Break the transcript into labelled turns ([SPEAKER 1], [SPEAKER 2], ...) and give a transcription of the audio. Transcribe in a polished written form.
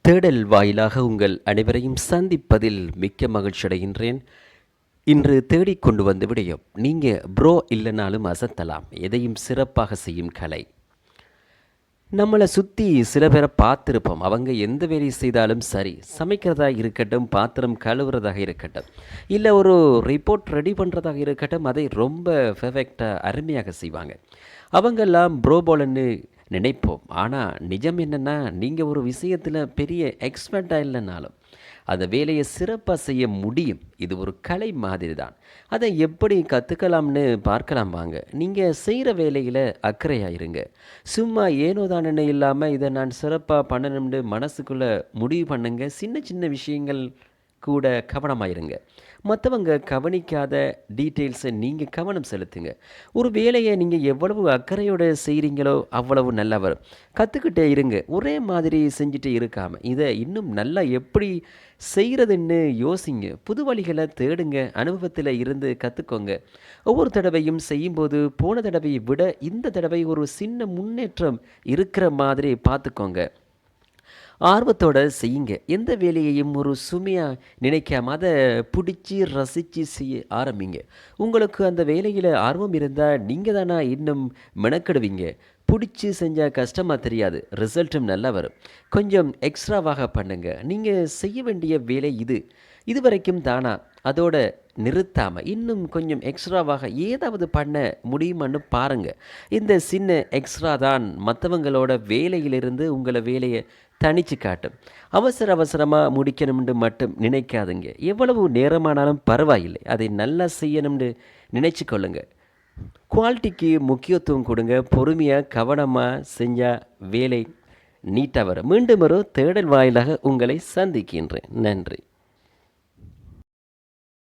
[SPEAKER 1] தேடல் வாயிலாக உங்கள் அனைவரையும் சந்திப்பதில் மிக்க மகிழ்ச்சி அடைகின்றேன். இன்று தேடிக் கொண்டு வந்த விடயம், நீங்கள் ப்ரோ இல்லைனாலும் அசத்தலாம், எதையும் சிறப்பாக செய்யும் கலை. நம்மளை சுற்றி சில பேரை பார்த்துருப்போம். அவங்க எந்த வேலை செய்தாலும் சரி, சமைக்கிறதா இருக்கட்டும், பாத்திரம் கழுவுறதாக இருக்கட்டும், இல்லை ஒரு ரிப்போர்ட் ரெடி பண்ணுறதாக இருக்கட்டும், அதை ரொம்ப பெர்ஃபெக்டாக அருமையாக செய்வாங்க. அவங்கெல்லாம் ப்ரோ போலன்னு நினைப்போம். ஆனால் நிஜம் என்னென்னா, நீங்கள் ஒரு விஷயத்தில் பெரிய எக்ஸ்பர்ட்டாக இல்லைனாலும் அந்த வேலையை சிறப்பாக செய்ய முடியும். இது ஒரு கலை மாதிரி தான். அதை எப்படி கற்றுக்கலாம்னு பார்க்கலாம் வாங்க. நீங்கள் செய்கிற வேலையில் அக்கறையாக இருங்க. சும்மா ஏனோ தானே இல்லாமல் இதை நான் சிறப்பாக பண்ணணும்னு மனசுக்குள்ளே முடிவு பண்ணுங்க. சின்ன சின்ன விஷயங்கள் கூட கவனமாக இருங்க. மற்றவங்க கவனிக்காத டீட்டெயில்ஸை நீங்கள் கவனம் செலுத்துங்க. ஒரு வேலையை நீங்கள் எவ்வளவு அக்கறையோடு செய்கிறீங்களோ அவ்வளவு நல்லா வரும். கற்றுக்கிட்டே இருங்க. ஒரே மாதிரி செஞ்சுட்டு இருக்காமல் இதை இன்னும் நல்லா எப்படி செய்கிறதுன்னு யோசிங்க. புது வழிகளை தேடுங்க. அனுபவத்தில் இருந்து கற்றுக்கோங்க. ஒவ்வொரு தடவையும் செய்யும்போது போன தடவையை விட இந்த தடவை ஒரு சின்ன முன்னேற்றம் இருக்கிற மாதிரி பார்த்துக்கோங்க. ஆர்வத்தோடு செய்யுங்க. எந்த வேலையையும் ஒரு சுமையாக நினைக்காம அதை பிடிச்சி ரசித்து செய்ய ஆரம்பிங்க. உங்களுக்கு அந்த வேலையில் ஆர்வம் இருந்தால் நீங்கள் தானே இன்னும் மெனக்கெடுவீங்க. பிடிச்சி செஞ்சால் கஷ்டமாக தெரியாது, ரிசல்ட்டும் நல்லா வரும். கொஞ்சம் எக்ஸ்ட்ராவாக பண்ணுங்க. நீங்கள் செய்ய வேண்டிய வேலை இது வரைக்கும் தானா, அதோட நிறுத்தாமல் இன்னும் கொஞ்சம் எக்ஸ்ட்ராவாக ஏதாவது பண்ண முடியுமான்னு பாருங்கள். இந்த சின்ன எக்ஸ்ட்ரா தான் மற்றவங்களோட வேலையிலிருந்து உங்களை வேலையை தனிச்சு காட்டும். அவசரமாக முடிக்கணும்னு மட்டும் நினைக்காதுங்க. எவ்வளவு நேரமானாலும் பரவாயில்லை, அதை நல்லா செய்யணும்னு நினைச்சு கொள்ளுங்க. குவாலிட்டிக்கு முக்கியத்துவம் கொடுங்க. பொறுமையாக கவனமாக செஞ்சால் வேலை நீட்டாக வரும். மீண்டும் ஒரு தேடல் வாயிலாக உங்களை சந்திக்கின்றேன். நன்றி.